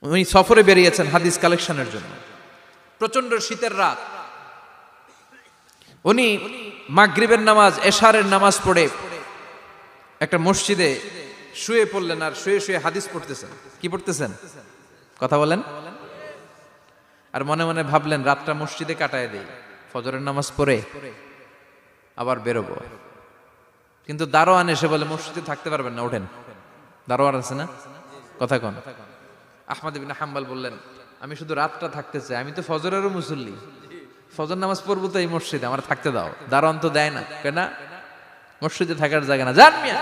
উনি সফরে বেরিয়েছেন হাদিস কালেকশনের জন্য। প্রচন্ড শীতের রাত, উনি মাগরিবের নামাজ, এশারের নামাজ পড়ে একটা মসজিদে শুয়ে পড়লেন, আর শুয়ে শুয়ে হাদিস পড়তেছেন। কি পড়তেছেন? কথা বলেন। আর মনে মনে ভাবলেন রাতটা মসজিদে কাটায় দেই, ফজরের নামাজ পড়ে আবার বেরোবো। কিন্তু দারোয়ান এসে বলে মসজিদে থাকতে পারবেন না, ওঠেন। দারোয়ান আছে না? কথা কন। আহমদ ইবনে হাম্বল বললেন আমি শুধু রাতটা থাকতে চাই, আমি তো ফজরেরও মুসল্লি, ফজর নামাজ পড়বো তো এই মসজিদে, আমার থাকতে দাও। দারোয়ান তো দেয় না, কেন? মসজিদে থাকার জায়গা না, যান মিয়া।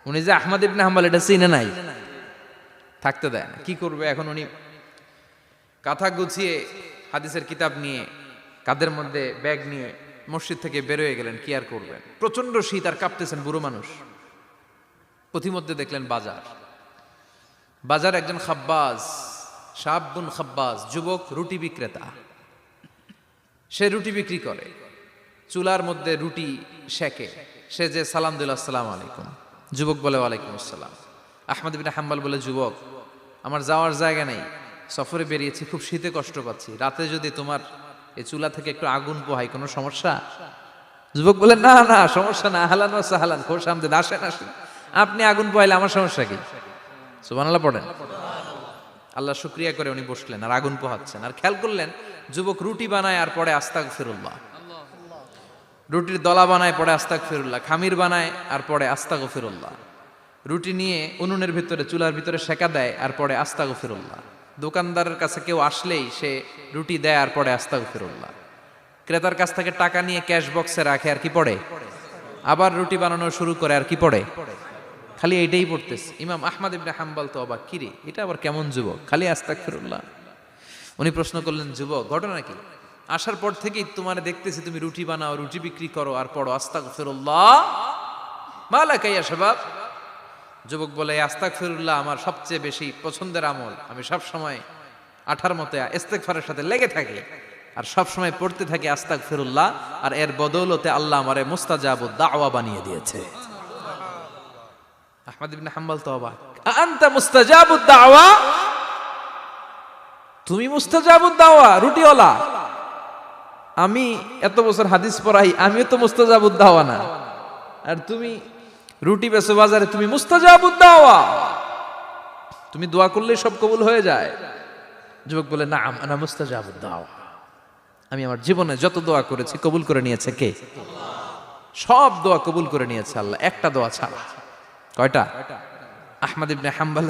উনি যে আহমদ ইবনে হাম্বল এটা চিনে নাই, থাকতে দেয় না। কি করবে এখন? উনি কাঁথা গুছিয়ে হাদিসের কিতাব নিয়ে কাঁধের মধ্যে ব্যাগ নিয়ে মসজিদ থেকে বেরোয় গেলেন। কি আর করবেন, প্রচন্ড শীত, আর কাঁপতেছেন, বুড়ো মানুষ। পথিমধ্যে দেখলেন বাজার। বাজার একজন খাব্বাজ, শাবুন খাব্বাজ, যুবক রুটি বিক্রেতা। সে রুটি বিক্রি করে, চুলার মধ্যে রুটি সেকে। সে যে সালাম দিল আসসালামু আলাইকুম, যুবক বলে ওয়ালাইকুম আসসালাম। আহমদ ইবনে হাম্বল বলে যুবক আমার যাওয়ার জায়গা নেই, সফরে বেরিয়েছি, খুব শীতে কষ্ট পাচ্ছি, রাতে যদি তোমার এই চুলা থেকে একটু আগুন পোহাই কোনো সমস্যা? যুবক বলে না না সমস্যা না, আহলান ওয়া সাহলান, খোশ আমদেদ, আসেন আসেন, আপনি আগুন পোহাইলে আমার সমস্যা কি? সুবহানাল্লাহ পড়েন। আল্লাহ শুকরিয়া করে উনি বসলেন আর আগুন পোহাচ্ছেন। আর খেয়াল করলেন যুবক রুটি বানায় আর পরে আস্তাগফিরুল্লাহ, রুটির দলা বানায় পরে আস্তাগফিরুল্লাহ, খামির বানায় আর পরে আস্তাগফিরুল্লাহ, রুটি নিয়ে উনুনের ভিতরে চুলার ভিতরে সেকা দেয় আর পরে আস্তাগফিরুল্লাহ, দোকানদারের কাছে কেউ আসলেই সে রুটি দেয় আর পরে আস্তাগফিরুল্লাহ, ক্রেতার কাছ থেকে টাকা নিয়ে ক্যাশ বক্সে রাখে আর কি পড়ে, আবার রুটি বানানো শুরু করে আর কি পড়ে, খালি এইটাই পড়তেছে। ইমাম আহমদ ইবনে হাম্বল তো অবাক, কিরে এটা আবার কেমন যুবক, খালি আস্তাগফিরুল্লাহ। উনি প্রশ্ন করলেন যুবক ঘটনা কি? আসার পর থেকেই তোমার দেখতেছি তুমি রুটি বানাও, রুটি বিক্রি করো আর পড়ো আস্তাগফিরুল্লাহ, মালাকা ইয়া শাবাব। যুবক বলে আস্তাগফিরুল্লাহ আমার সবচেয়ে বেশি পছন্দের আমল, আমি সব সময় আঠার মতো ইস্তেগফারের সাথে লেগে থাকি আর সব সময় পড়তে থাকি আস্তাগফিরুল্লাহ, আর এর বদৌলতে আল্লাহ আমারে মুস্তাজাবুদ দাওয়া বানিয়ে দিয়েছে। আহমদ ইবনে হাম্বল তো অবাক, আনতা মুস্তাজাবুদ দাওয়া, তুমি মুস্তাজাবুদ দাওয়া, রুটিওয়ালা। আমি এত বছর হাদিস পড়াই, আমিও তো মুস্তাজাবুদ দাওয়া না, আর তুমি রুটি বেচো বাজারে, তুমি মুস্তাজাবুদ দাওয়া, তুমি দোয়া করলেই সব কবুল হয়ে যায়। যুবক বলে না আনা মুস্তাজাবুদ দাওয়া, আমি আমার জীবনে যত দোয়া করেছি কবুল করে নিয়েছে কে? সব দোয়া কবুল করে নিয়েছে আল্লাহ, একটা দোয়া ছাড়া। কয়টা? আহমদ ইবনে হাম্বল